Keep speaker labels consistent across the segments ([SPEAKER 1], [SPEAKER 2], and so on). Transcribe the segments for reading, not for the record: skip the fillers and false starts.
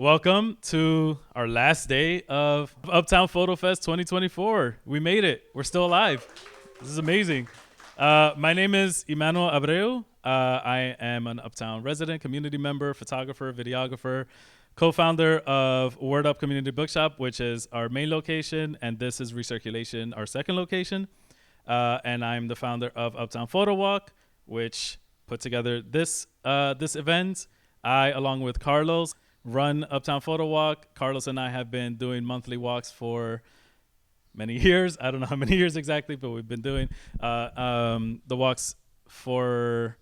[SPEAKER 1] Welcome to our last day of Uptown Photo Fest 2024. We made it. We're still alive. This is amazing. My name is Emmanuel Abreu. I am an Uptown resident, community member, photographer, videographer, co-founder of Word Up Community Bookshop, which is our main location, and this is Recirculation, our second location. And I'm the founder of Uptown Photowalk, which put together this event. I, along with Carlos, run Uptown Photowalk. Carlos and I have been doing monthly walks for many years. I don't know how many years exactly, but we've been doing the walks for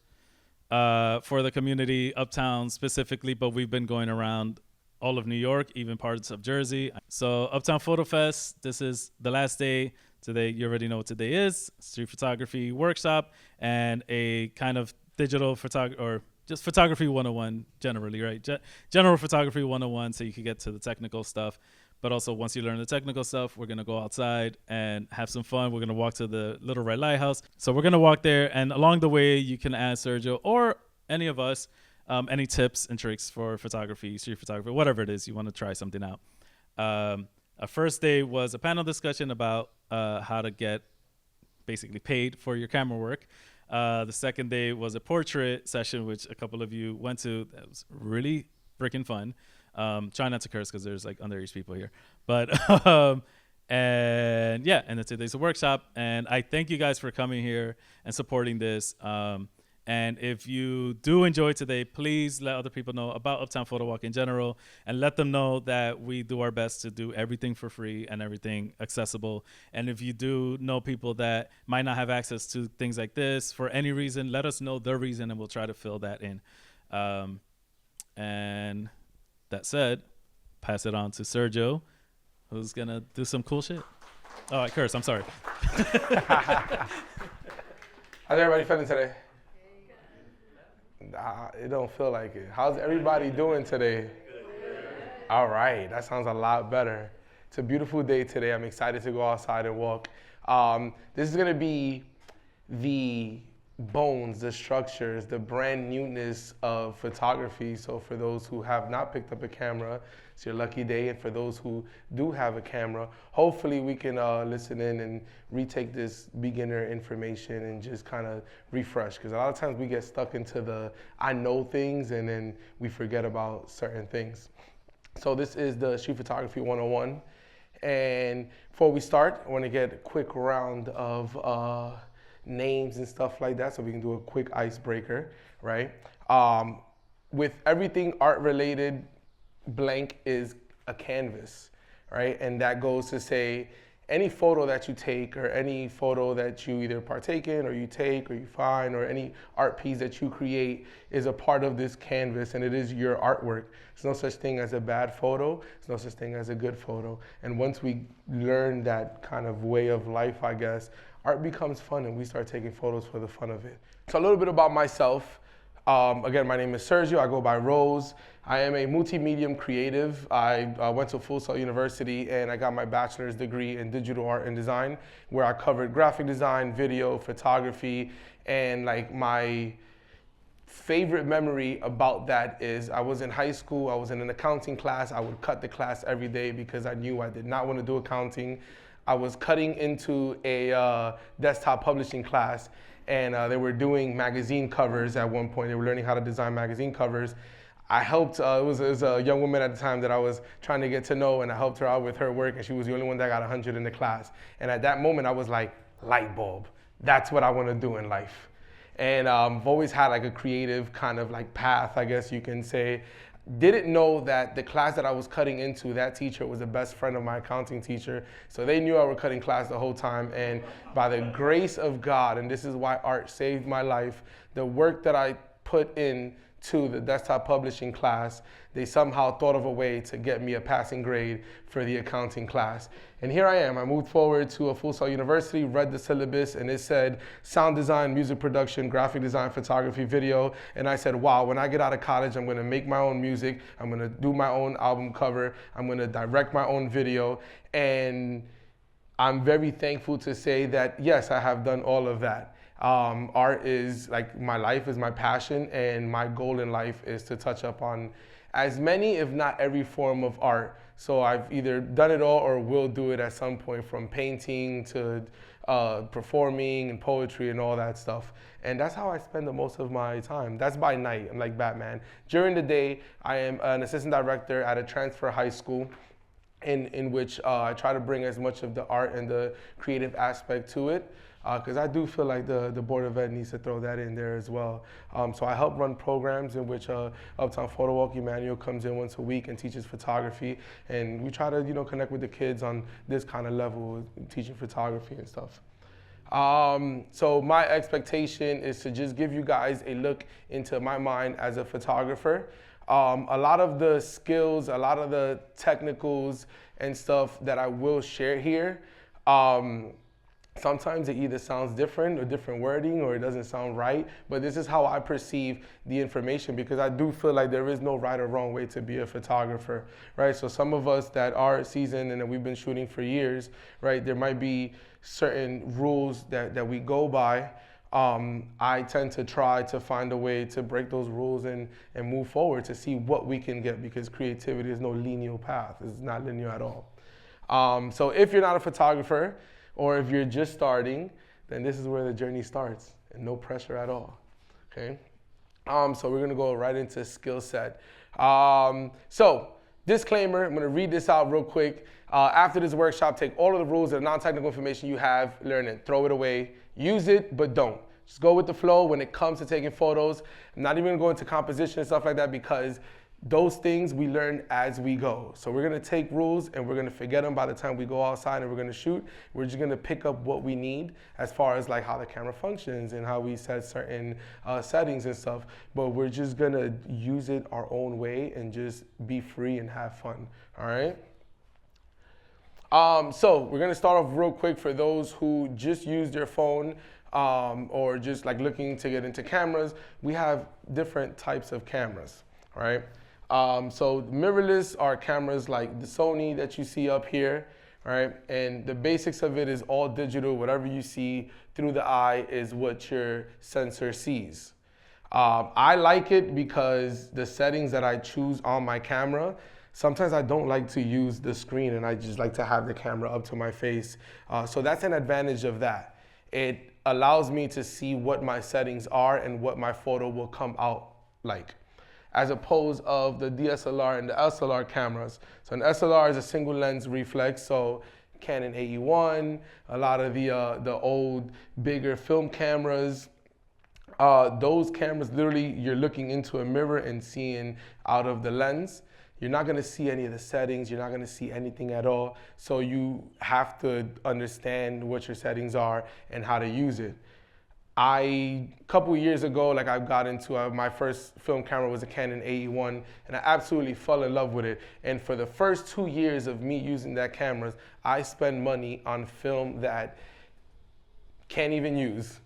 [SPEAKER 1] the community, Uptown specifically, but we've been going around all of New York, even parts of Jersey. So Uptown Photo Fest, this is the last day. Today, you already know what today is, street photography workshop and a kind of digital photography or just photography 101 generally, right? General photography 101, so you can get to the technical stuff. But also, once you learn the technical stuff, we're going to go outside and have some fun. We're going to walk to the Little Red Lighthouse. So we're going to walk there. And along the way, you can ask Sergio or any of us any tips and tricks for photography, street photography, whatever it is you want to try something out. Our first day was a panel discussion about how to get basically paid for your camera work. The second day was a portrait session, which a couple of you went to. That was really freaking fun. Try not to curse because there's like underage people here. But, and yeah, and then today's a workshop. And I thank you guys for coming here and supporting this. And if you do enjoy today, please let other people know about Uptown Photo Walk in general and let them know that we do our best to do everything for free and everything accessible. And if you do know people that might not have access to things like this for any reason, let us know their reason and we'll try to fill that in. And that said, pass it on to Sergio, who's going to do some cool shit. Oh, I curse. I'm sorry.
[SPEAKER 2] How's everybody feeling today? It don't feel like it. How's everybody doing today? All right, that sounds a lot better. It's a beautiful day today. I'm excited to go outside and walk. This is gonna be the bones, the structures, the brand newness of photography. So for those who have not picked up a camera, it's your lucky day. And for those who do have a camera, hopefully we can listen in and retake this beginner information and just kind of refresh. Because a lot of times we get stuck into the I know things and then we forget about certain things. So this is the Street Photography 101. And before we start, I want to get a quick round of names and stuff like that so we can do a quick icebreaker, right? With everything art related, blank is a canvas, right? And that goes to say any photo that you take or any photo that you either partake in or you take or you find or any art piece that you create is a part of this canvas and it is your artwork. There's no such thing as a bad photo. There's no such thing as a good photo. And once we learn that kind of way of life, I guess, art becomes fun and we start taking photos for the fun of it. So a little bit about myself. Again, my name is Sergio. I go by Rose. I am a multi-medium creative. I went to Full Sail University and I got my bachelor's degree in digital art and design, where I covered graphic design, video, photography, and like my favorite memory about that is I was in high school. I was in an accounting class. I would cut the class every day because I knew I did not want to do accounting. I was cutting into a desktop publishing class, and they were doing magazine covers at one point. They were learning how to design magazine covers. I helped, it was a young woman at the time that I was trying to get to know, and I helped her out with her work, and she was the only one that got 100 in the class. And at that moment, I was like, light bulb. That's what I want to do in life. And I've always had like a creative kind of like path, I guess you can say. Didn't know that the class that I was cutting into, that teacher was the best friend of my accounting teacher. So they knew I was cutting class the whole time. And by the grace of God, and this is why art saved my life, the work that I put in to the desktop publishing class, they somehow thought of a way to get me a passing grade for the accounting class. And here I am. I moved forward to a Full Sail University, read the syllabus, and it said sound design, music production, graphic design, photography, video. And I said, wow, when I get out of college, I'm going to make my own music. I'm going to do my own album cover. I'm going to direct my own video. And I'm very thankful to say that, yes, I have done all of that. Art is like my life, is my passion, and my goal in life is to touch up on as many, if not every form of art. So I've either done it all or will do it at some point, from painting to performing and poetry and all that stuff. And that's how I spend the most of my time. That's by night. I'm like Batman. During the day, I am an assistant director at a transfer high school in which I try to bring as much of the art and the creative aspect to it. Because I do feel like the Board of Ed needs to throw that in there as well. So I help run programs in which Uptown Photowalk Emmanuel comes in once a week and teaches photography. And we try to connect with the kids on this kind of level, teaching photography and stuff. So my expectation is to just give you guys a look into my mind as a photographer. A lot of the skills, a lot of the technicals and stuff that I will share here, sometimes it either sounds different or different wording, or it doesn't sound right, but this is how I perceive the information, because I do feel like there is no right or wrong way to be a photographer, right? So some of us that are seasoned and that we've been shooting for years, right, there might be certain rules that we go by. I tend to try to find a way to break those rules and move forward to see what we can get, because creativity is no linear path. It's not linear at all. So if you're not a photographer, or if you're just starting, then this is where the journey starts, and no pressure at all, okay? So we're gonna go right into skill set. So disclaimer, I'm gonna read this out real quick. After this workshop, take all of the rules and non-technical information you have, learn it, throw it away, use it, but don't. Just go with the flow when it comes to taking photos. I'm not even gonna go into composition and stuff like that, because those things we learn as we go. So we're gonna take rules and we're gonna forget them by the time we go outside and we're gonna shoot. We're just gonna pick up what we need as far as like how the camera functions and how we set certain settings and stuff. But we're just gonna use it our own way and just be free and have fun, all right? So we're gonna start off real quick for those who just use their phone or just like looking to get into cameras. We have different types of cameras, all right? So mirrorless are cameras like the Sony that you see up here, right? And the basics of it is all digital. Whatever you see through the eye is what your sensor sees. I like it because the settings that I choose on my camera, sometimes I don't like to use the screen and I just like to have the camera up to my face. So that's an advantage of that. It allows me to see what my settings are and what my photo will come out like, as opposed of the DSLR and the SLR cameras. So an SLR is a single lens reflex, so Canon AE1, a lot of the old bigger film cameras, those cameras literally you're looking into a mirror and seeing out of the lens. You're not gonna see any of the settings, you're not gonna see anything at all, so you have to understand what your settings are and how to use it. A couple years ago, like I got into my first film camera was a Canon AE1, and I absolutely fell in love with it. And for the first 2 years of me using that camera, I spent money on film that can't even use,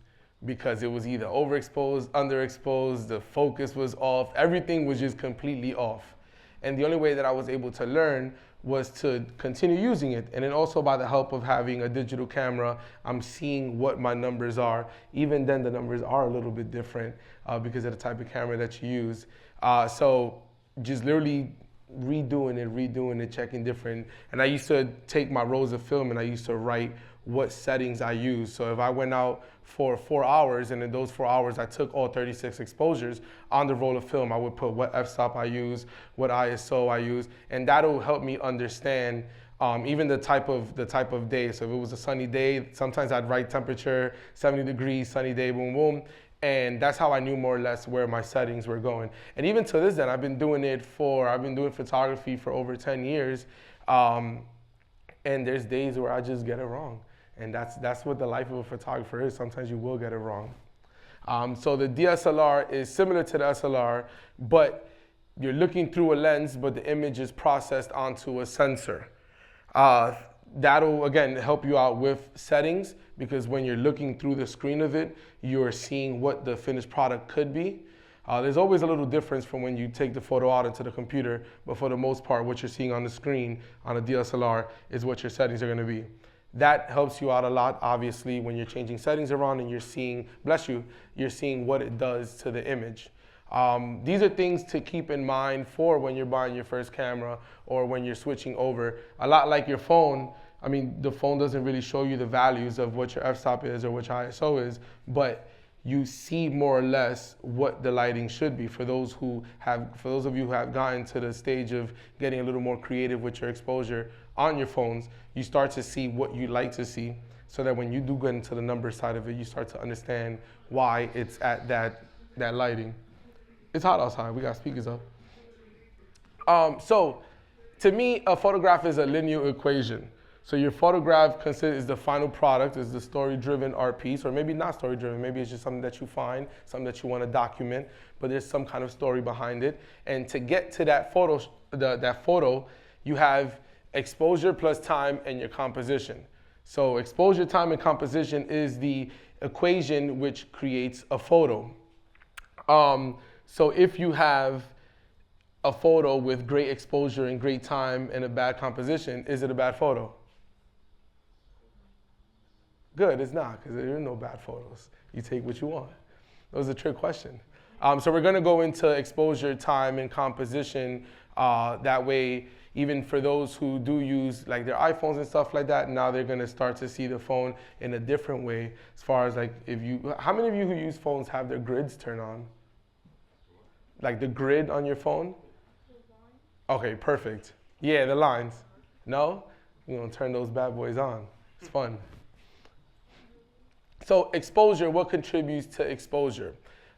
[SPEAKER 2] because it was either overexposed, underexposed, the focus was off, everything was just completely off. And the only way that I was able to learn was to continue using it. And then also by the help of having a digital camera, I'm seeing what my numbers are. Even then the numbers are a little bit different because of the type of camera that you use. So just literally redoing it, checking different. And I used to take my rolls of film and I used to write what settings I use. So if I went out for 4 hours and in those 4 hours I took all 36 exposures on the roll of film, I would put what f-stop I use, what ISO I use, and that'll help me understand even the type of day. So if it was a sunny day, sometimes I'd write temperature, 70 degrees, sunny day, boom, boom. And that's how I knew more or less where my settings were going. And even to this day, I've been doing photography for over 10 years. And there's days where I just get it wrong. And that's what the life of a photographer is. Sometimes you will get it wrong. So the DSLR is similar to the SLR, but you're looking through a lens, but the image is processed onto a sensor. That'll, again, help you out with settings, because when you're looking through the screen of it, you're seeing what the finished product could be. There's always a little difference from when you take the photo out into the computer, but for the most part, what you're seeing on the screen on a DSLR is what your settings are gonna be. That helps you out a lot, obviously, when you're changing settings around and you're seeing, bless you, you're seeing what it does to the image. These are things to keep in mind for when you're buying your first camera or when you're switching over. A lot like your phone, I mean, the phone doesn't really show you the values of what your f-stop is or what your ISO is, but you see more or less what the lighting should be. For those of you who have gotten to the stage of getting a little more creative with your exposure on your phones, you start to see what you like to see, so that when you do get into the number side of it, you start to understand why it's at that lighting. It's hot outside, we got speakers up. So to me, a photograph is a linear equation. So your photograph is the final product, is the story-driven art piece, or maybe not story-driven, maybe it's just something that you find, something that you want to document, but there's some kind of story behind it. And to get to that photo, you have exposure plus time and your composition. So exposure, time, and composition is the equation which creates a photo. So if you have a photo with great exposure and great time and a bad composition, is it a bad photo? Good, it's not, because there are no bad photos. You take what you want. That was a trick question. So we're going to go into exposure, time, and composition. That way, even for those who do use like their iPhones and stuff like that, now they're going to start to see the phone in a different way. As far as like, how many of you who use phones have their grids turned on? Like the grid on your phone? Okay, perfect. Yeah, the lines. No? We're going to turn those bad boys on. It's fun. So exposure, what contributes to exposure?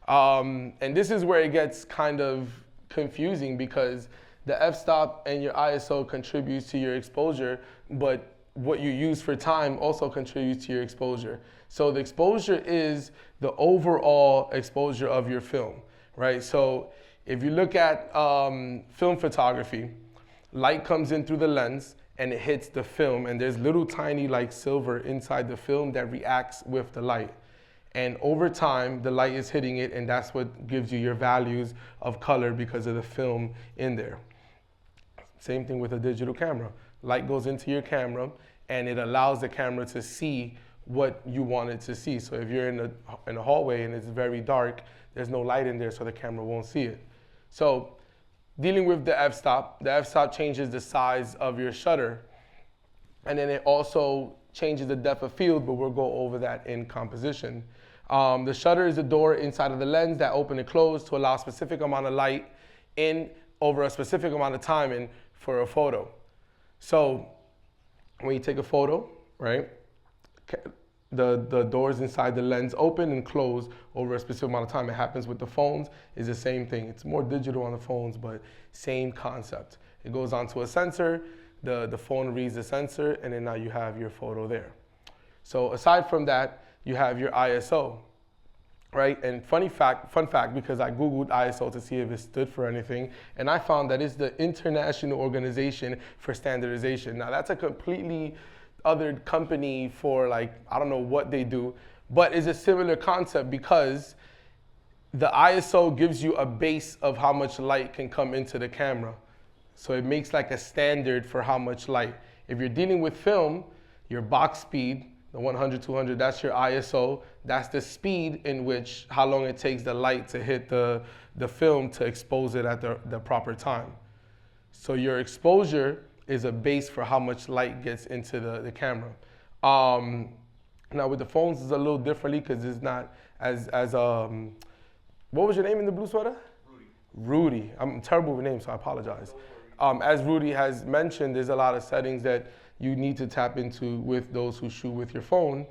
[SPEAKER 2] And this is where it gets kind of confusing, because the f-stop and your ISO contributes to your exposure, but what you use for time also contributes to your exposure. So the exposure is the overall exposure of your film, right? So if you look at film photography, light comes in through the lens and it hits the film, and there's little tiny like silver inside the film that reacts with the light. And over time, the light is hitting it, and that's what gives you your values of color because of the film in there. Same thing with a digital camera. Light goes into your camera, and it allows the camera to see what you want it to see. So if you're in a hallway and it's very dark, there's no light in there, so the camera won't see it. So dealing with the f-stop changes the size of your shutter, and then it also changes the depth of field, but we'll go over that in composition. The shutter is the door inside of the lens that open and close to allow a specific amount of light in over a specific amount of time in for a photo. So when you take a photo, right, the doors inside the lens open and close over a specific amount of time. It happens with the phones, is the same thing. It's more digital on the phones, but same concept. It goes onto a sensor, the phone reads the sensor, and then now you have your photo there. So aside from that, you have your ISO, right? And fun fact, because I Googled ISO to see if it stood for anything, and I found that it's the International Organization for Standardization. Now that's a completely other company for like, I don't know what they do, but it's a similar concept because the ISO gives you a base of how much light can come into the camera. So it makes like a standard for how much light. If you're dealing with film, your box speed, the 100, 200, that's your ISO. That's the speed in which, how long it takes the light to hit the film to expose it at the proper time. So your exposure is a base for how much light gets into the camera. Now with the phones, it's a little differently because it's not as what was your name in the blue sweater? Rudy. I'm terrible with names, so I apologize. As Rudy has mentioned, there's a lot of settings that you need to tap into with those who shoot with your phone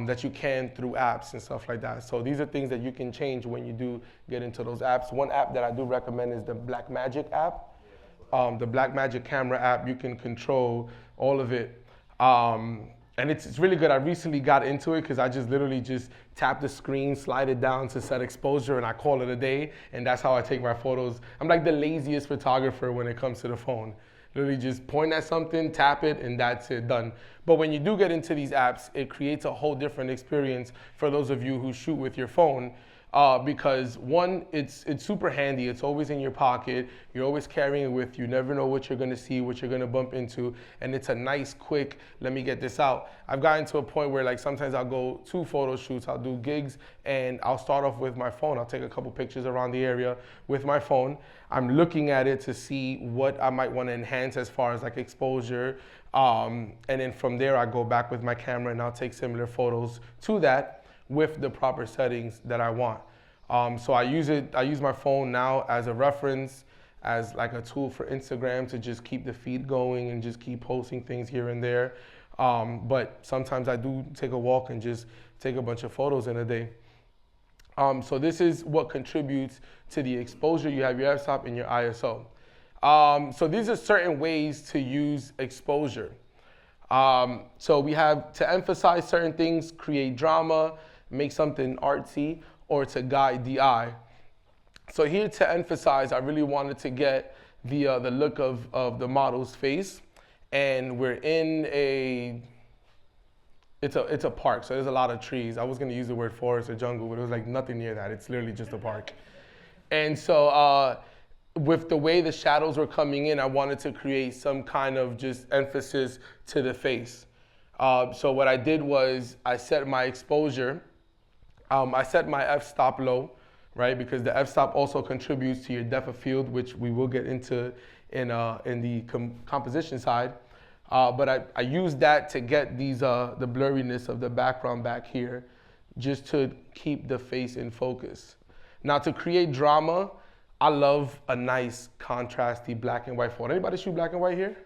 [SPEAKER 2] that you can through apps and stuff like that. So these are things that you can change when you do get into those apps. One app that I do recommend is the Blackmagic app. The Blackmagic camera app, you can control all of it. And it's really good. I recently got into it because I just literally just tap the screen, slide it down to set exposure, and I call it a day. And that's how I take my photos. I'm like the laziest photographer when it comes to the phone. Literally just point at something, tap it, and that's it, done. But when you do get into these apps, it creates a whole different experience for those of you who shoot with your phone. because one, it's super handy. It's always in your pocket. You're always carrying it with you. You never know what you're gonna see, what you're gonna bump into, and it's a nice, quick, let me get this out. I've gotten to a point where like sometimes I'll go to photo shoots, I'll do gigs, and I'll start off with my phone. I'll take a couple pictures around the area with my phone. I'm looking at it to see what I might want to enhance as far as like exposure, and then from there I go back with my camera and I'll take similar photos to that with the proper settings that I want. So I use my phone now as a reference, as like a tool for Instagram to just keep the feed going and just keep posting things here and there. But sometimes I do take a walk and just take a bunch of photos in a day. So this is what contributes to the exposure. You have your f-stop and your ISO. So these are certain ways to use exposure. So we have to emphasize certain things, create drama, make something artsy, or to guide the eye. So here to emphasize, I really wanted to get the look of the model's face. And we're in it's a park, so there's a lot of trees. I was gonna use the word forest or jungle, but it was like nothing near that. It's literally just a park. And so with the way the shadows were coming in, I wanted to create some kind of just emphasis to the face. So what I did was I set my exposure. I set my f-stop low, right? Because the f-stop also contributes to your depth of field, which we will get into in the composition side. But I use that to get these the blurriness of the background back here, just to keep the face in focus. Now to create drama, I love a nice contrasty black and white photo. Anybody shoot black and white here?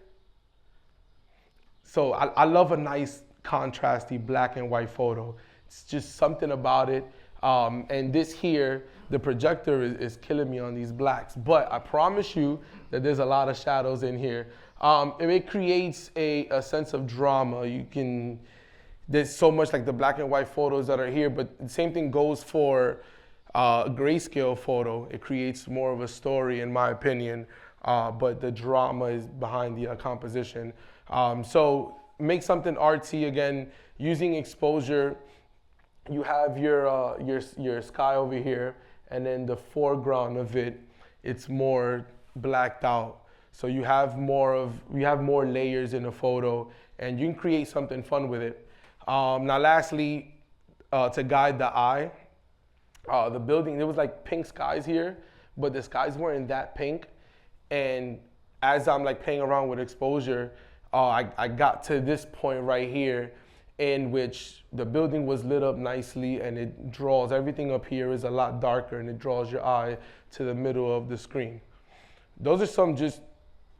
[SPEAKER 2] So I love a nice contrasty black and white photo. It's just something about it. And this here, the projector is killing me on these blacks. But I promise you that there's a lot of shadows in here. It creates a sense of drama. There's so much like the black and white photos that are here, but the same thing goes for a grayscale photo. It creates more of a story, in my opinion, but the drama is behind the composition. So make something artsy, again, using exposure. You have your sky over here, and then the foreground of it, it's more blacked out. So you have more layers in the photo, and you can create something fun with it. Now lastly, to guide the eye, the building, there was like pink skies here, but the skies weren't that pink. And as I'm like playing around with exposure, I got to this point right here in which the building was lit up nicely, and it draws, everything up here is a lot darker, and it draws your eye to the middle of the screen. Those are some just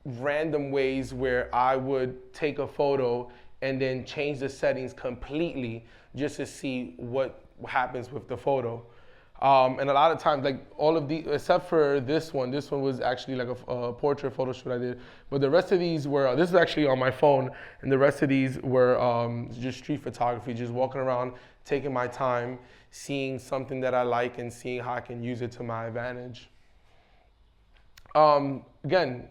[SPEAKER 2] random ways where I would take a photo and then change the settings completely just to see what happens with the photo. And a lot of times, like all of these, except for this one was actually like a portrait photo shoot I did. But the rest of these were, this is actually on my phone, and the rest of these were just street photography, just walking around, taking my time, seeing something that I like and seeing how I can use it to my advantage. Again,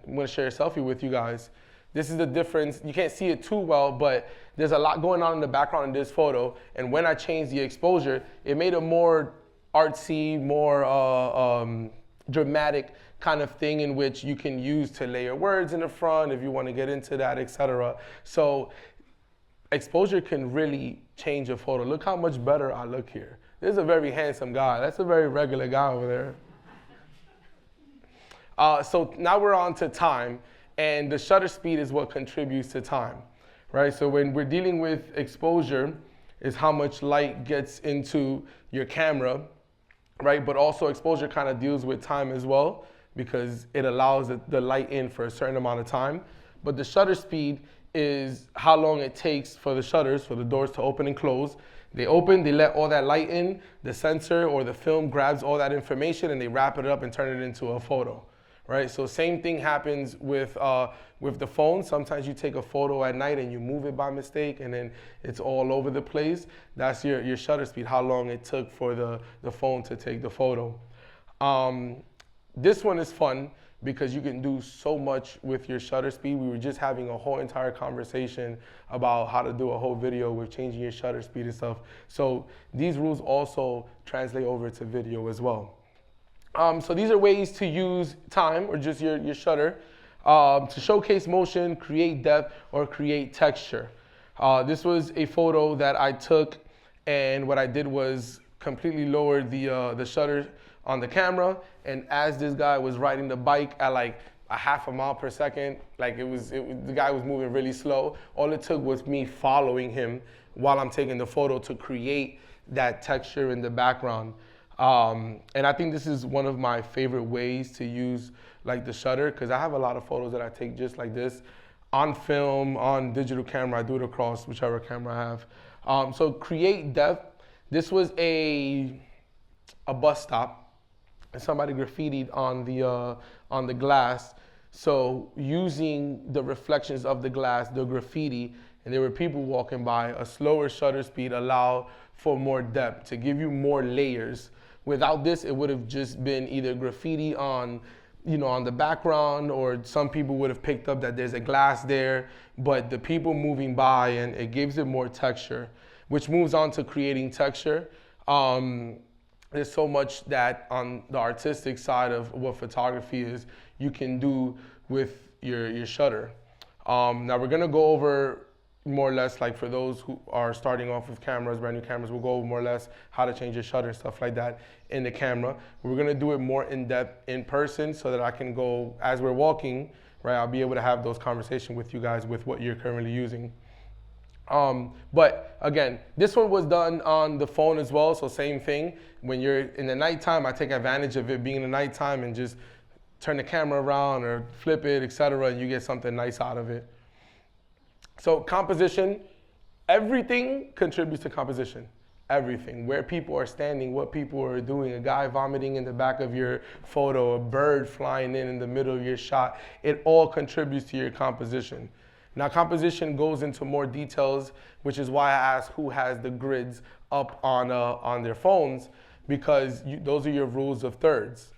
[SPEAKER 2] I'm gonna share a selfie with you guys. This is the difference. You can't see it too well, but there's a lot going on in the background in this photo. And when I changed the exposure, it made a more artsy, more dramatic kind of thing in which you can use to layer words in the front if you want to get into that, etc. So exposure can really change a photo. Look how much better I look here. This is a very handsome guy. That's a very regular guy over there. So now we're on to time, and the shutter speed is what contributes to time, right? So when we're dealing with exposure, is how much light gets into your camera, right? But also exposure kind of deals with time as well, because it allows the light in for a certain amount of time. But the shutter speed is how long it takes for the shutters, for the doors to open and close. They open, they let all that light in, the sensor or the film grabs all that information, and they wrap it up and turn it into a photo, right? So same thing happens with the phone. Sometimes you take a photo at night and you move it by mistake, and then it's all over the place. That's your shutter speed, how long it took for the phone to take the photo. This one is fun because you can do so much with your shutter speed. We were just having a whole entire conversation about how to do a whole video with changing your shutter speed and stuff. So these rules also translate over to video as well. So these are ways to use time or just your shutter to showcase motion, create depth, or create texture. This was a photo that I took, and what I did was completely lowered the shutter on the camera, and as this guy was riding the bike at like a half a mile per second, like the guy was moving really slow. All it took was me following him while I'm taking the photo to create that texture in the background. And I think this is one of my favorite ways to use like the shutter, because I have a lot of photos that I take just like this on film, on digital camera. I do it across whichever camera I have. So create depth. This was a bus stop, and somebody graffitied on the glass. So using the reflections of the glass, the graffiti, and there were people walking by, a slower shutter speed allowed for more depth, to give you more layers. Without this, it would have just been either graffiti on the background, or some people would have picked up that there's a glass there, but the people moving by, and it gives it more texture, which moves on to creating texture. There's so much that on the artistic side of what photography is, you can do with your shutter. Now we're gonna go over more or less, like for those who are starting off with cameras, brand new cameras, we'll go over more or less how to change your shutter and stuff like that in the camera. We're gonna do it more in depth in person, so that I can go, as we're walking, right, I'll be able to have those conversations with you guys with what you're currently using. But again, this one was done on the phone as well, so same thing. When you're in the nighttime, I take advantage of it being in the nighttime and just turn the camera around or flip it, etc., and you get something nice out of it. So composition, everything contributes to composition. Everything. Where people are standing, what people are doing, a guy vomiting in the back of your photo, a bird flying in the middle of your shot, it all contributes to your composition. Now, composition goes into more details, which is why I asked who has the grids up on their phones, because those are your rules of thirds.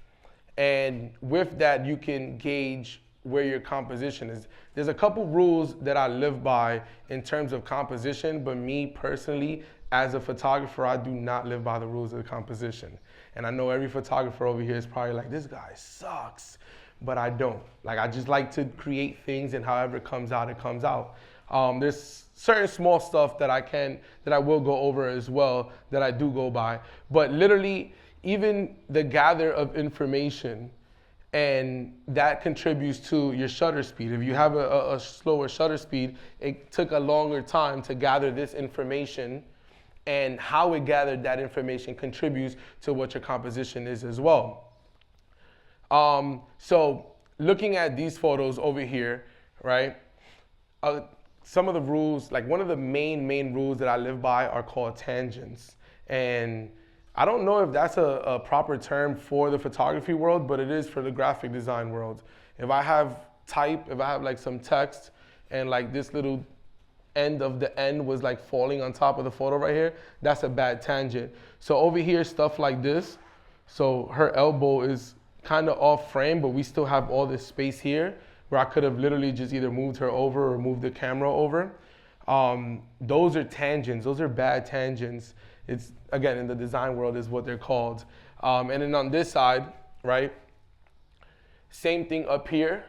[SPEAKER 2] And with that, you can gauge where your composition is. There's a couple rules that I live by in terms of composition, but me personally, as a photographer, I do not live by the rules of composition. And I know every photographer over here is probably like, this guy sucks. But I don't. Like, I just like to create things, and however it comes out, it comes out. There's certain small stuff that I will go over as well, that I do go by. But literally, even the gather of information, and that contributes to your shutter speed. If you have a slower shutter speed, it took a longer time to gather this information, and how it gathered that information contributes to what your composition is as well. So looking at these photos over here, right? Some of the rules, like one of the main rules that I live by are called tangents. And I don't know if that's a proper term for the photography world, but it is for the graphic design world. If I have like some text, and like this little end of the end was like falling on top of the photo right here, that's a bad tangent. So over here, stuff like this. So her elbow is kind of off frame, but we still have all this space here where I could have literally just either moved her over or moved the camera over. Those are tangents. Those are bad tangents. It's, again, in the design world is what they're called. And then on this side, right, same thing up here.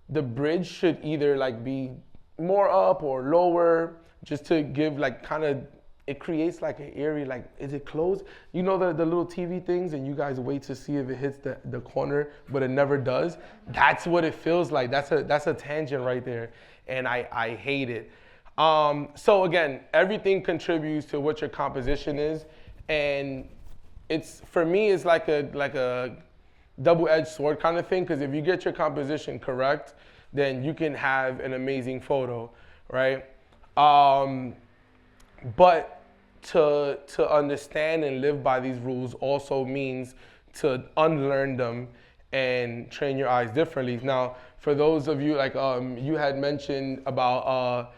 [SPEAKER 2] The bridge should either like be more up or lower, just to give like kind of, it creates like an eerie, like, is it closed? You know the little TV things, and you guys wait to see if it hits the corner, but it never does? That's what it feels like. That's a tangent right there, and I hate it. So again, everything contributes to what your composition is, and it's, for me, it's like a double-edged sword kind of thing, because if you get your composition correct, then you can have an amazing photo, right? But to understand and live by these rules also means to unlearn them and train your eyes differently. Now, for those of you, like you had mentioned about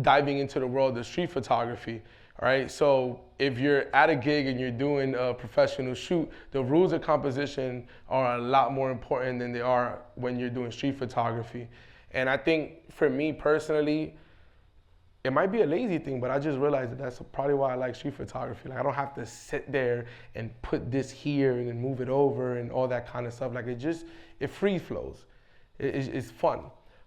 [SPEAKER 2] diving into the world of street photography, right? So if you're at a gig and you're doing a professional shoot, the rules of composition are a lot more important than they are when you're doing street photography. And I think for me personally, it might be a lazy thing, but I just realized that that's probably why I like street photography. Like I don't have to sit there and put this here and then move it over and all that kind of stuff. Like it free flows. It's fun.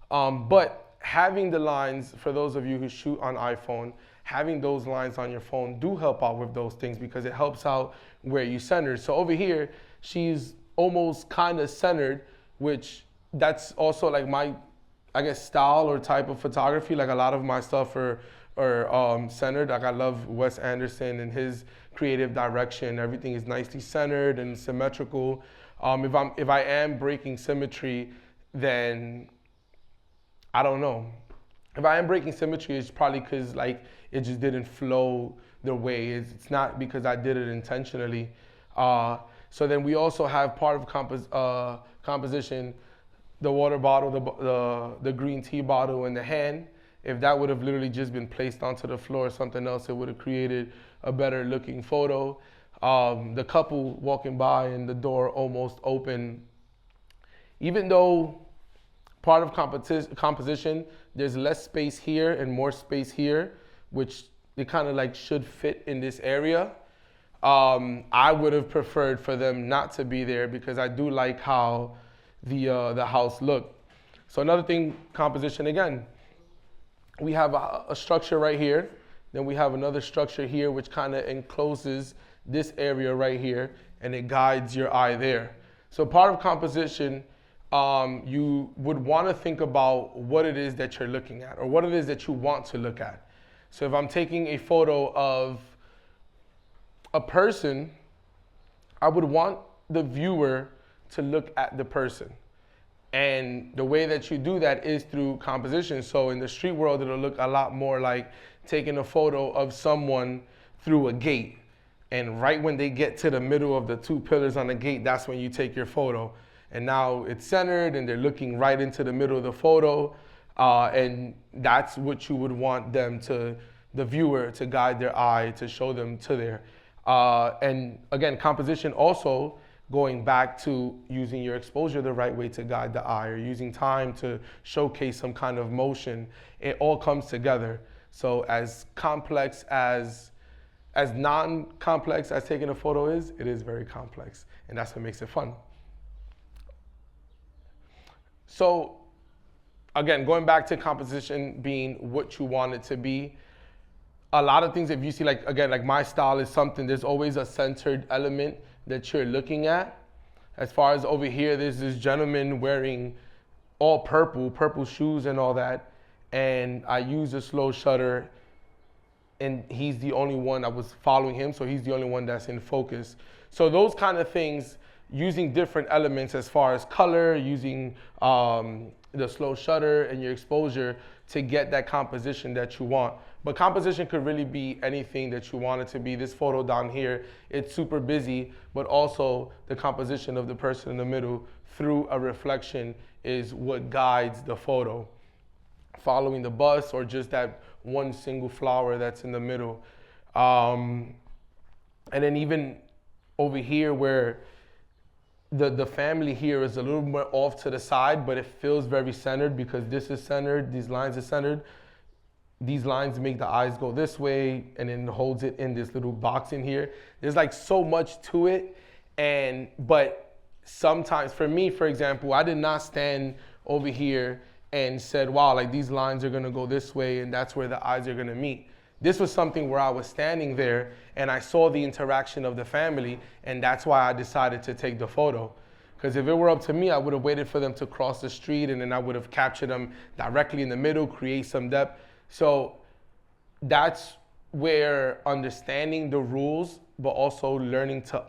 [SPEAKER 2] But having the lines, for those of you who shoot on iPhone, having those lines on your phone do help out with those things because it helps out where you center. So over here, she's almost kind of centered, which that's also like my, I guess, style or type of photography. Like a lot of my stuff are centered. Like I love Wes Anderson and his creative direction. Everything is nicely centered and symmetrical. If I am breaking symmetry, then I don't know. If I am breaking symmetry, it's probably because like it just didn't flow the way. It's not because I did it intentionally. So then we also have part of composition, the water bottle, the green tea bottle in the hand. If that would have literally just been placed onto the floor or something else, it would have created a better looking photo. The couple walking by and the door almost open. Even though part of composition, there's less space here and more space here, which they kind of like should fit in this area. I would have preferred for them not to be there because I do like how the house looked. So another thing, composition again. We have a structure right here. Then we have another structure here which kind of encloses this area right here and it guides your eye there. So part of composition, you would want to think about what it is that you're looking at or what it is that you want to look at. So if I'm taking a photo of a person, I would want the viewer to look at the person. And the way that you do that is through composition. So in the street world, it'll look a lot more like taking a photo of someone through a gate. And right when they get to the middle of the two pillars on the gate, that's when you take your photo. And now it's centered and they're looking right into the middle of the photo. And that's what you would want them to, the viewer, to guide their eye, to show them to there. And again, composition also going back to using your exposure the right way to guide the eye or using time to showcase some kind of motion. It all comes together. So as complex as non-complex as taking a photo is, it is very complex. And that's what makes it fun. So again, going back to composition being what you want it to be, a lot of things, if you see like, again, like my style is something, there's always a centered element that you're looking at. As far as over here, there's this gentleman wearing all purple shoes and all that. And I use a slow shutter and he's the only one, I was following him, so he's the only one that's in focus. So those kind of things, using different elements as far as color, using the slow shutter and your exposure to get that composition that you want. But composition could really be anything that you want it to be. This photo down here, it's super busy, but also the composition of the person in the middle through a reflection is what guides the photo. Following the bus or just that one single flower that's in the middle. And then even over here where the family here is a little more off to the side, but it feels very centered because this is centered, these lines are centered. These lines make the eyes go this way and then holds it in this little box in here. There's like so much to it. But sometimes for me, for example, I did not stand over here and said, wow, like these lines are gonna go this way and that's where the eyes are gonna meet. This was something where I was standing there and I saw the interaction of the family and that's why I decided to take the photo. Because if it were up to me, I would have waited for them to cross the street and then I would have captured them directly in the middle, create some depth. So that's where understanding the rules, but also learning to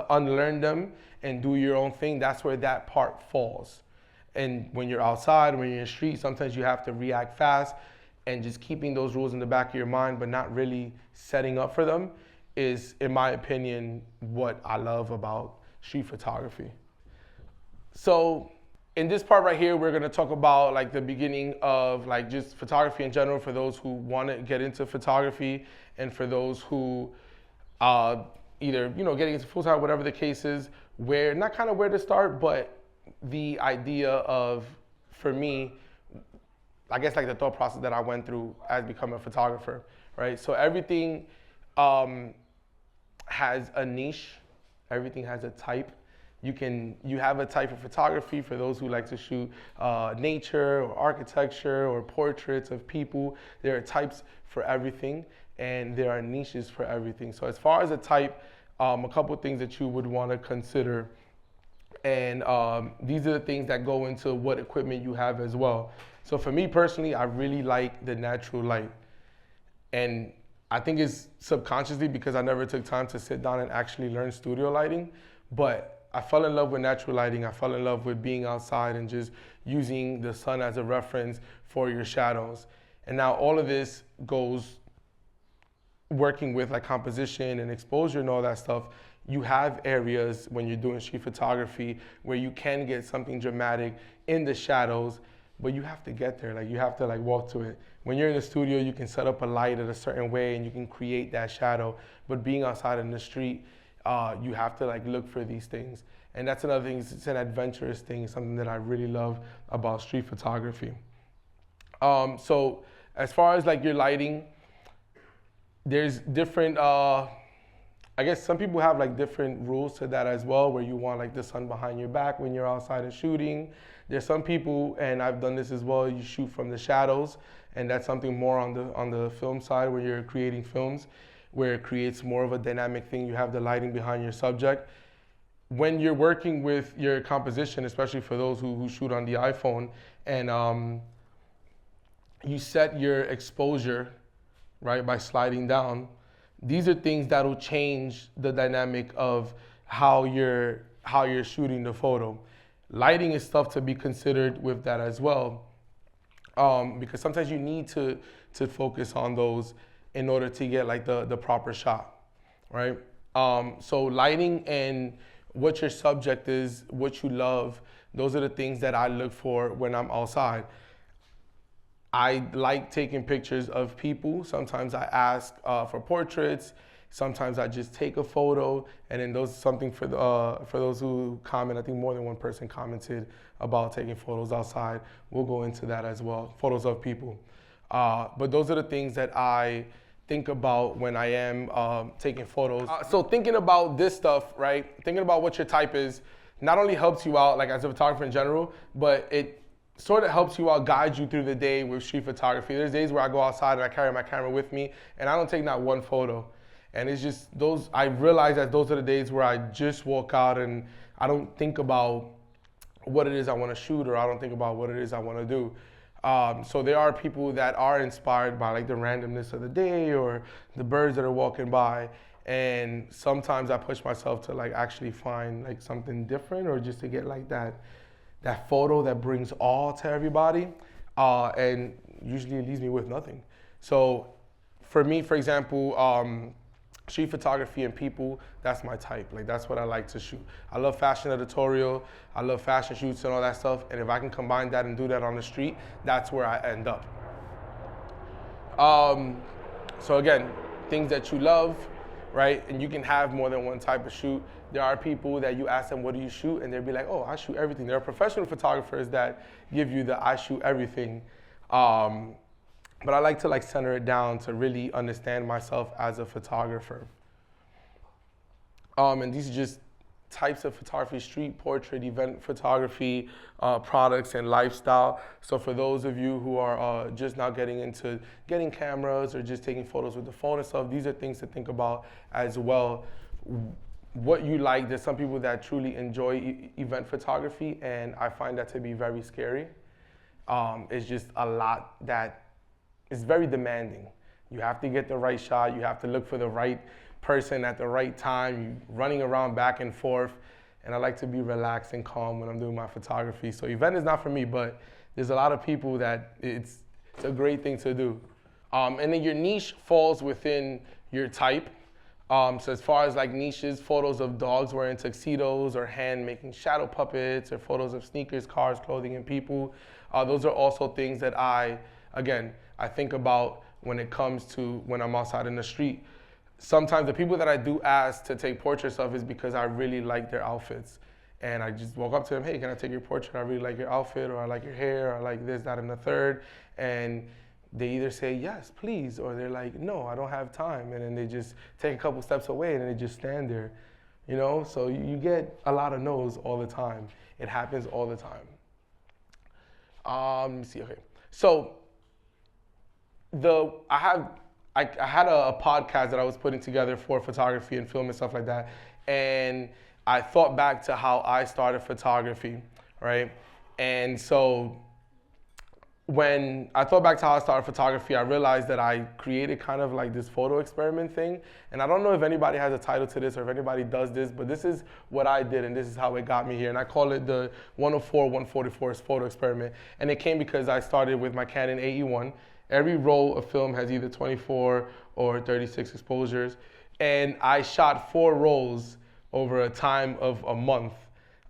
[SPEAKER 2] unlearn them and do your own thing, that's where that part falls. And when you're outside, when you're in the street, sometimes you have to react fast, and just keeping those rules in the back of your mind, but not really setting up for them is, in my opinion, what I love about street photography. So in this part right here, we're gonna talk about like the beginning of like just photography in general for those who want to get into photography, and for those who either getting into full time, whatever the case is, where not kind of where to start, but the idea of, for me, I guess like the thought process that I went through as becoming a photographer, right? So everything has a niche, everything has a type. You have a type of photography for those who like to shoot nature or architecture or portraits of people. There are types for everything, and there are niches for everything. So as far as a type, a couple of things that you would want to consider, and these are the things that go into what equipment you have as well. So for me personally, I really like the natural light, and I think it's subconsciously because I never took time to sit down and actually learn studio lighting, but I fell in love with natural lighting. I fell in love with being outside and just using the sun as a reference for your shadows. And now all of this goes working with like composition and exposure and all that stuff. You have areas when you're doing street photography where you can get something dramatic in the shadows, but you have to get there. Like you have to like walk to it. When you're in the studio, you can set up a light in a certain way and you can create that shadow. But being outside in the street, you have to like look for these things. And that's another thing, it's an adventurous thing, something that I really love about street photography. So as far as like your lighting, there's different, I guess some people have like different rules to that as well, where you want like the sun behind your back when you're outside and shooting. There's some people, and I've done this as well, you shoot from the shadows, and that's something more on the film side where you're creating films, where it creates more of a dynamic thing. You have the lighting behind your subject. When you're working with your composition, especially for those who shoot on the iPhone, and you set your exposure, right, by sliding down, these are things that'll change the dynamic of how you're shooting the photo. Lighting is stuff to be considered with that as well, because sometimes you need to focus on those in order to get like the proper shot, right? So lighting and what your subject is, what you love, those are the things that I look for when I'm outside. I like taking pictures of people. Sometimes I ask for portraits. Sometimes I just take a photo, and then those something for those who comment. I think more than one person commented about taking photos outside. We'll go into that as well. Photos of people. But those are the things that I think about when I am taking photos. So thinking about this stuff, right? Thinking about what your type is, not only helps you out like as a photographer in general, but it sort of helps you out, guides you through the day with street photography. There's days where I go outside and I carry my camera with me and I don't take not one photo. And it's just those, I realize that those are the days where I just walk out and I don't think about what it is I want to shoot, or I don't think about what it is I want to do. So there are people that are inspired by like the randomness of the day or the birds that are walking by. And sometimes I push myself to like actually find like something different, or just to get like that photo that brings awe to everybody. And usually it leaves me with nothing. So for me, for example, street photography and people, that's my type. Like that's what I like to shoot. I love fashion editorial, I love fashion shoots and all that stuff. And if I can combine that and do that on the street, that's where I end up. So again, things that you love, right? And you can have more than one type of shoot. There are people that you ask them, what do you shoot? And they'll be like, oh, I shoot everything. There are professional photographers that give you the I shoot everything. But I like to like center it down to really understand myself as a photographer. And these are just types of photography: street, portrait, event photography, products, and lifestyle. So for those of you who are just now getting into getting cameras or just taking photos with the phone and stuff, these are things to think about as well. What you like, there's some people that truly enjoy event photography, and I find that to be very scary. It's just a lot that is very demanding. You have to get the right shot, you have to look for the right person at the right time, you're running around back and forth, and I like to be relaxed and calm when I'm doing my photography. So event is not for me, but there's a lot of people that it's a great thing to do. And then your niche falls within your type. So as far as like niches, photos of dogs wearing tuxedos or hand making shadow puppets, or photos of sneakers, cars, clothing, and people. Those are also things that I think about when it comes to when I'm outside in the street. Sometimes the people that I do ask to take portraits of is because I really like their outfits. And I just walk up to them, hey, can I take your portrait? I really like your outfit, or I like your hair, or I like this, that, and the third. And they either say, yes, please, or they're like, no, I don't have time. And then they just take a couple steps away and they just stand there, you know? So you get a lot of no's all the time. It happens all the time. Let me see, okay. So I had a podcast that I was putting together for photography and film and stuff like that. And I thought back to how I started photography, right? And so when I thought back to how I started photography, I realized that I created kind of like this photo experiment thing. And I don't know if anybody has a title to this or if anybody does this, but this is what I did and this is how it got me here. And I call it the 104-144 photo experiment. And it came because I started with my Canon AE1. Every roll of film has either 24 or 36 exposures. And I shot 4 rolls over a time of a month.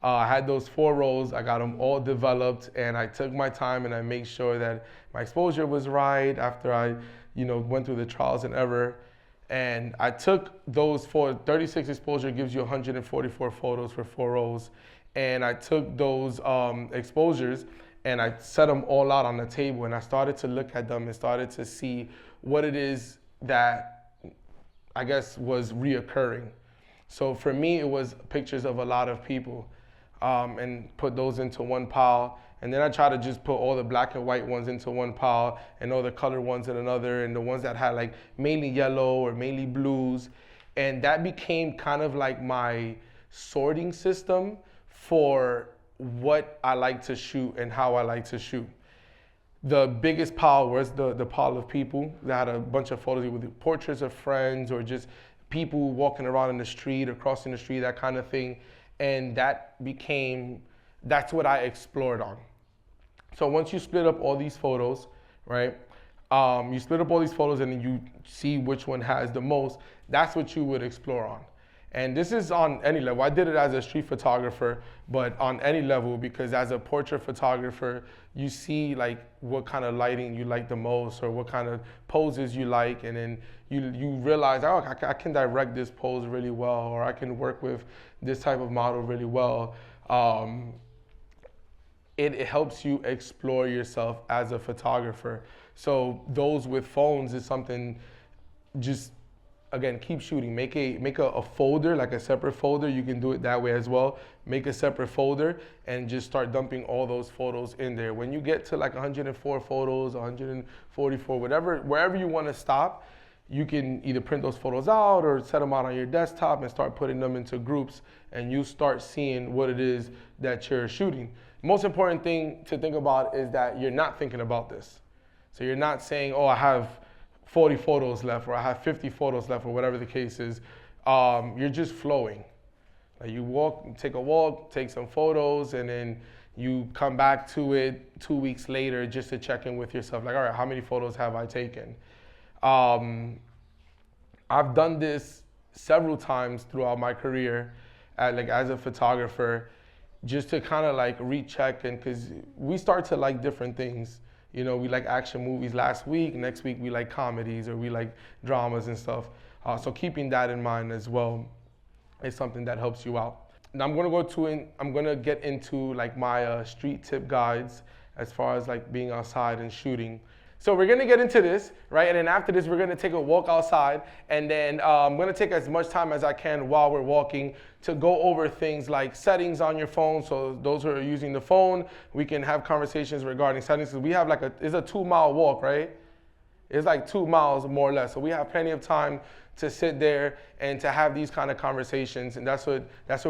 [SPEAKER 2] I had those 4 rolls, I got them all developed, and I took my time and I made sure that my exposure was right after I, went through the trials and error. And I took those 36 exposure gives you 144 photos for 4 rolls. And I took those exposures and I set them all out on the table, and I started to look at them and started to see what it is that I guess was reoccurring. So for me, it was pictures of a lot of people. And put those into one pile. And then I try to just put all the black and white ones into one pile and all the colored ones in another, and the ones that had like mainly yellow or mainly blues. And that became kind of like my sorting system for what I like to shoot and how I like to shoot. The biggest pile was the pile of people that had a bunch of photos with portraits of friends or just people walking around in the street or crossing the street, that kind of thing. And that's what I explored on. So once you split up all these photos, right? You split up all these photos and then you see which one has the most, that's what you would explore on. And this is on any level. I did it as a street photographer, but on any level, because as a portrait photographer, you see like what kind of lighting you like the most or what kind of poses you like, and then you realize, oh, I can direct this pose really well, or I can work with this type of model really well. It helps you explore yourself as a photographer. So those with phones is something, just again, keep shooting. Make a folder, like a separate folder. You can do it that way as well. Make a separate folder and just start dumping all those photos in there. When you get to like 104 photos, 144, wherever you want to stop, you can either print those photos out or set them out on your desktop and start putting them into groups, and you start seeing what it is that you're shooting. Most important thing to think about is that you're not thinking about this. So you're not saying, oh, I have 40 photos left, or I have 50 photos left, or whatever the case is. You're just flowing. Like you take a walk, take some photos, and then you come back to it 2 weeks later just to check in with yourself. Like, all right, how many photos have I taken? I've done this several times throughout my career, as a photographer, just to kind of like recheck, and because we start to like different things. We like action movies last week. Next week we like comedies, or we like dramas and stuff. So keeping that in mind as well is something that helps you out. Now I'm gonna get into like my street tip guides as far as like being outside and shooting. So we're gonna get into this, right? And then after this, we're gonna take a walk outside, and then I'm gonna take as much time as I can while we're walking to go over things like settings on your phone. So those who are using the phone, we can have conversations regarding settings. We have it's a 2-mile walk, right? It's like 2 miles more or less. So we have plenty of time to sit there and to have these kind of conversations, and that's what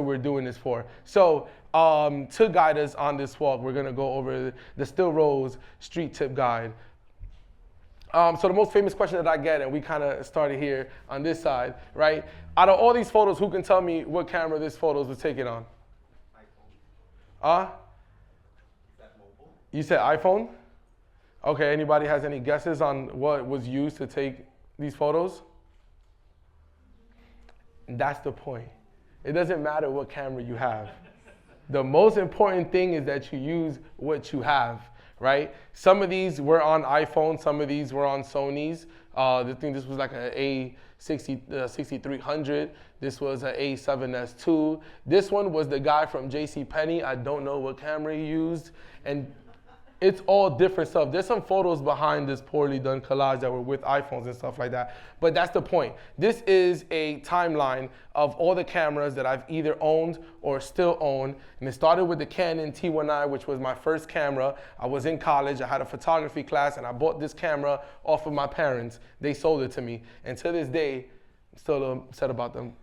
[SPEAKER 2] we're doing this for. So to guide us on this walk, we're gonna go over the Still Rose Street Tip Guide. So the most famous question that I get, and we kind of started here on this side, right? Out of all these photos, who can tell me what camera this photos was taken on? iPhone. Is that mobile? You said iPhone? Okay, anybody has any guesses on what was used to take these photos? That's the point. It doesn't matter what camera you have. The most important thing is that you use what you have, right? Some of these were on iPhone, some of these were on Sony's. I think this was like an A6300. This was an A7S II. This one was the guy from JCPenney. I don't know what camera he used. And it's all different stuff. There's some photos behind this poorly done collage that were with iPhones and stuff like that. But that's the point. This is a timeline of all the cameras that I've either owned or still own. And it started with the Canon T1i, which was my first camera. I was in college, I had a photography class, and I bought this camera off of my parents. They sold it to me. And to this day, I'm still upset about them.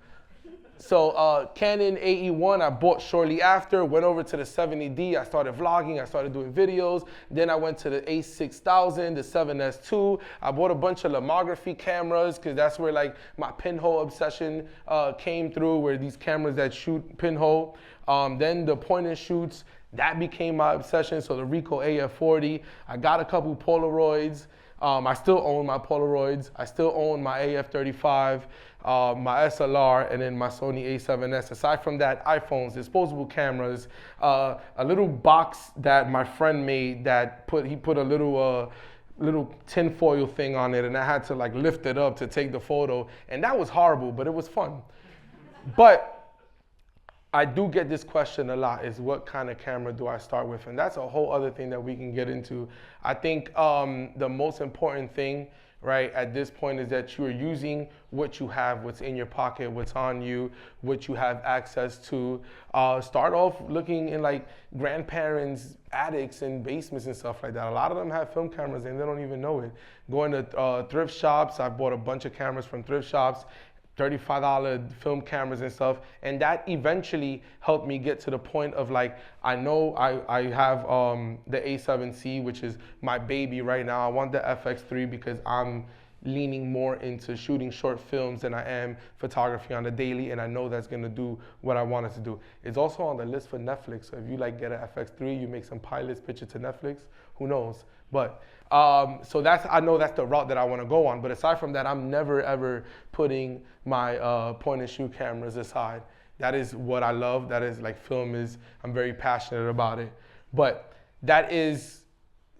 [SPEAKER 2] So Canon AE1 I bought shortly after, went over to the 70D, I started vlogging, I started doing videos. Then I went to the A6000, the 7S II. I bought a bunch of lomography cameras because that's where like my pinhole obsession came through, where these cameras that shoot pinhole. Then the point and shoots, that became my obsession, so the Ricoh AF40. I got a couple Polaroids. I still own my Polaroids. I still own my AF35, my SLR, and then my Sony A7S. Aside from that, iPhones, disposable cameras, a little box that my friend made that he put a little tinfoil thing on it, and I had to like lift it up to take the photo. And that was horrible, but it was fun. But I do get this question a lot, is what kind of camera do I start with? And that's a whole other thing that we can get into. I think the most important thing, right, at this point is that you are using what you have, what's in your pocket, what's on you, what you have access to. Start off looking in like grandparents' attics and basements and stuff like that. A lot of them have film cameras and they don't even know it. Going to thrift shops, I bought a bunch of cameras from thrift shops, $35 film cameras and stuff, and that eventually helped me get to the point of like, I know I have the A7C, which is my baby right now. I want the FX3 because I'm leaning more into shooting short films than I am photography on the daily, and I know that's gonna do what I want it to do. It's also on the list for Netflix, so if you like get an FX3, you make some pilots, pitch it to Netflix, who knows? But so I know that's the route that I want to go on. But aside from that, I'm never ever putting my point and shoot cameras aside. That is what I love. That is like film is. I'm very passionate about it. But that is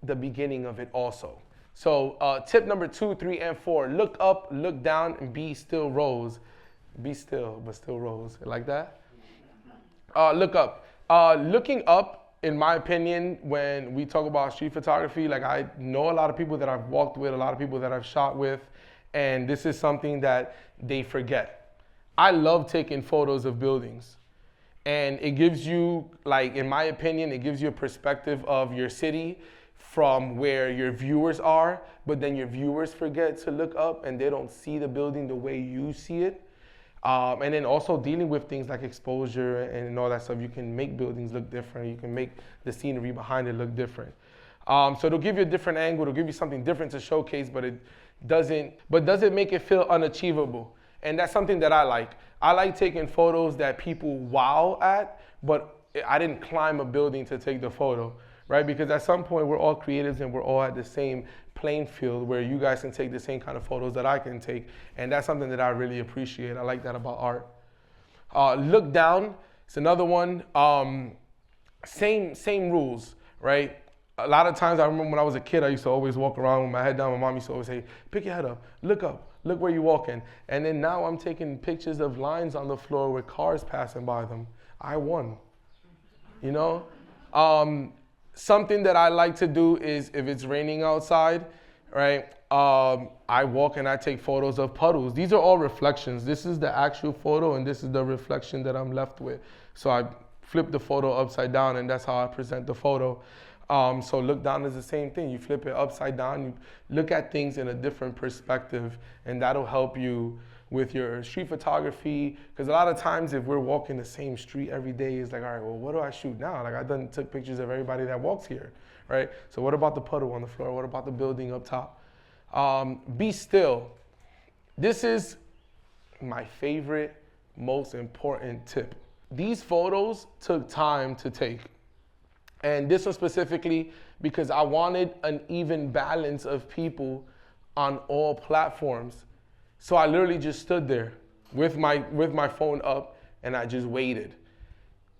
[SPEAKER 2] the beginning of it also. So tip number 2, 3, and 4: look up, look down, and be still rose. Be still, but still rose. Like that. Look up. Looking up, in my opinion, when we talk about street photography, like I know a lot of people that I've walked with, a lot of people that I've shot with, and this is something that they forget. I love taking photos of buildings, and it gives you, like, in my opinion, it gives you a perspective of your city from where your viewers are, but then your viewers forget to look up and they don't see the building the way you see it. And then also dealing with things like exposure and all that stuff. You can make buildings look different. You can make the scenery behind it look different. So it'll give you a different angle. It'll give you something different to showcase, but it doesn't make it feel unachievable. And that's something that I like. I like taking photos that people wow at, but I didn't climb a building to take the photo, right? Because at some point we're all creatives and we're all at the same playing field where you guys can take the same kind of photos that I can take. And that's something that I really appreciate. I like that about art. Look down, it's another one. Same rules, right? A lot of times I remember when I was a kid, I used to always walk around with my head down. My mom used to always say, pick your head up, look where you're walking. And then now I'm taking pictures of lines on the floor with cars passing by them. I won, you know? Something that I like to do is if it's raining outside, right? I walk and I take photos of puddles. These are all reflections. This is the actual photo and this is the reflection that I'm left with. So I flip the photo upside down and that's how I present the photo. So look down is the same thing. You flip it upside down, you look at things in a different perspective, and that'll help you with your street photography. Because a lot of times if we're walking the same street every day, it's like, all right, well, what do I shoot now? Like I done took pictures of everybody that walks here, right? So what about the puddle on the floor? What about the building up top? Be still. This is my favorite, most important tip. These photos took time to take. And this one specifically because I wanted an even balance of people on all platforms. So I literally just stood there with my phone up, and I just waited.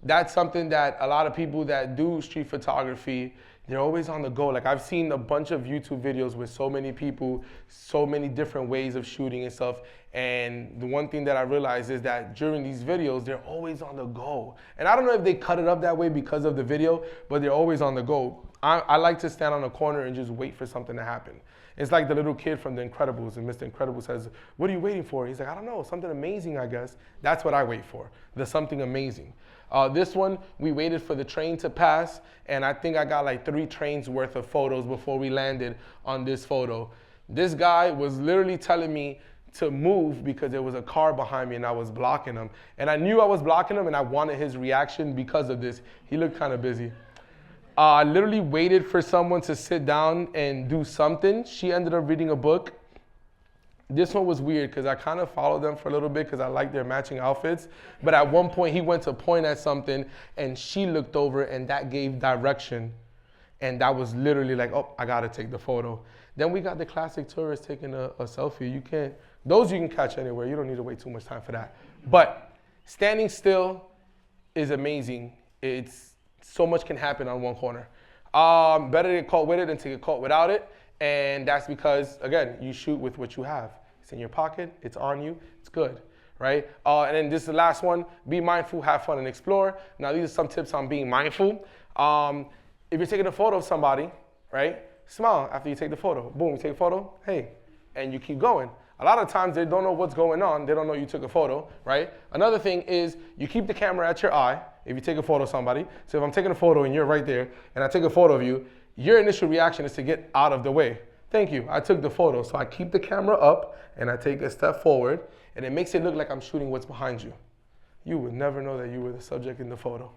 [SPEAKER 2] That's something that a lot of people that do street photography, they're always on the go. Like I've seen a bunch of YouTube videos with so many people, so many different ways of shooting and stuff. And the one thing that I realized is that during these videos, they're always on the go. And I don't know if they cut it up that way because of the video, but they're always on the go. I like to stand on a corner and just wait for something to happen. It's like the little kid from The Incredibles, and Mr. Incredible says, "What are you waiting for?" He's like, "I don't know, something amazing, I guess." That's what I wait for, the something amazing. This one, we waited for the train to pass, and I think I got like 3 trains worth of photos before we landed on this photo. This guy was literally telling me to move because there was a car behind me and I was blocking him. And I knew I was blocking him and I wanted his reaction because of this. He looked kind of busy. I literally waited for someone to sit down and do something. She ended up reading a book. This one was weird because I kind of followed them for a little bit because I like their matching outfits. But at one point, he went to point at something and she looked over and that gave direction. And that was literally like, oh, I got to take the photo. Then we got the classic tourist taking a selfie. Those you can catch anywhere. You don't need to wait too much time for that. But standing still is amazing. So much can happen on one corner. Better to get caught with it than to get caught without it. And that's because, again, you shoot with what you have. It's in your pocket, it's on you, it's good, right? And then this is the last one, be mindful, have fun, and explore. Now, these are some tips on being mindful. If you're taking a photo of somebody, right, smile after you take the photo. Boom, you take a photo, hey, and you keep going. A lot of times they don't know what's going on. They don't know you took a photo, right? Another thing is you keep the camera at your eye if you take a photo of somebody. So if I'm taking a photo and you're right there and I take a photo of you, your initial reaction is to get out of the way. Thank you, I took the photo. So I keep the camera up and I take a step forward and it makes it look like I'm shooting what's behind you. You would never know that you were the subject in the photo.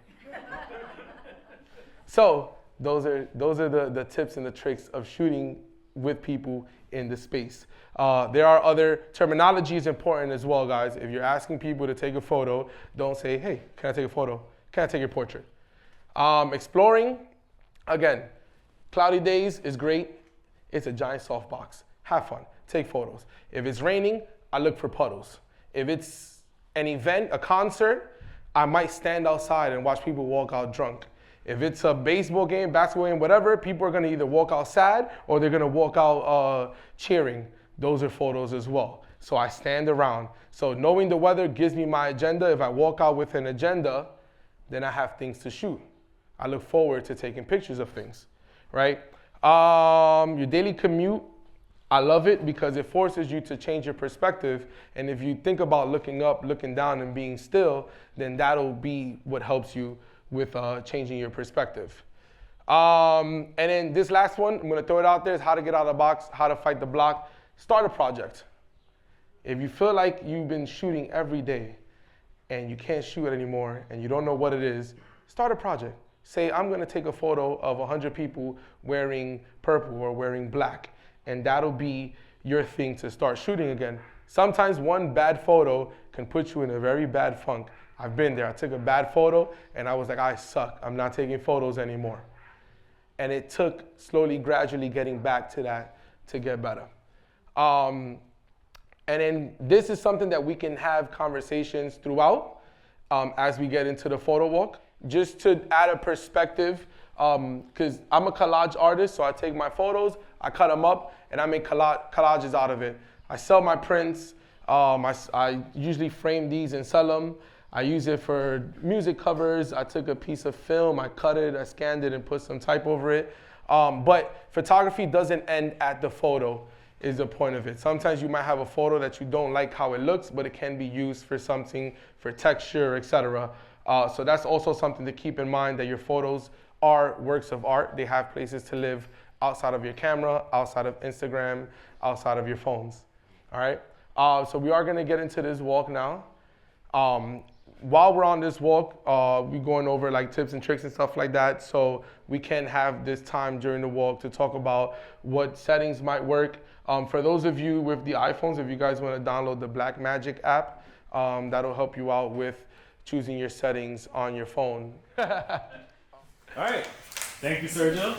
[SPEAKER 2] So those are the tips and the tricks of shooting with people in the space. There are other terminologies important as well, guys. If you're asking people to take a photo, don't say, hey, can I take a photo? Can I take your portrait? Exploring, again, cloudy days is great. It's a giant softbox. Have fun, take photos. If it's raining, I look for puddles. If it's an event, a concert, I might stand outside and watch people walk out drunk. If it's a baseball game, basketball game, whatever, people are gonna either walk out sad or they're gonna walk out cheering. Those are photos as well. So I stand around. So knowing the weather gives me my agenda. If I walk out with an agenda, then I have things to shoot. I look forward to taking pictures of things, right? Your daily commute, I love it because it forces you to change your perspective. And if you think about looking up, looking down, and being still, then that'll be what helps you with changing your perspective. And then this last one, I'm gonna throw it out there, is how to get out of the box, how to fight the block. Start a project. If you feel like you've been shooting every day and you can't shoot it anymore and you don't know what it is, start a project. Say, I'm gonna take a photo of 100 people wearing purple or wearing black, and that'll be your thing to start shooting again. Sometimes one bad photo can put you in a very bad funk. I've been there. I took a bad photo and I was like, I suck. I'm not taking photos anymore. And it took slowly, gradually getting back to that to get better. And then this is something that we can have conversations throughout as we get into the photo walk. Just to add a perspective, because I'm a collage artist, so I take my photos, I cut them up, and I make collages out of it. I sell my prints. I usually frame these and sell them. I use it for music covers. I took a piece of film, I cut it, I scanned it, and put some type over it. But photography doesn't end at the photo, is the point of it. Sometimes you might have a photo that you don't like how it looks, but it can be used for something, for texture, etc. So that's also something to keep in mind, that your photos are works of art. They have places to live outside of your camera, outside of Instagram, outside of your phones. All right? So we are gonna get into this walk now. While we're on this walk, we're going over like tips and tricks and stuff like that, so we can have this time during the walk to talk about what settings might work. For those of you with the iPhones, if you guys want to download the Blackmagic app, that'll help you out with choosing your settings on your phone.
[SPEAKER 1] All right. Thank you, Sergio.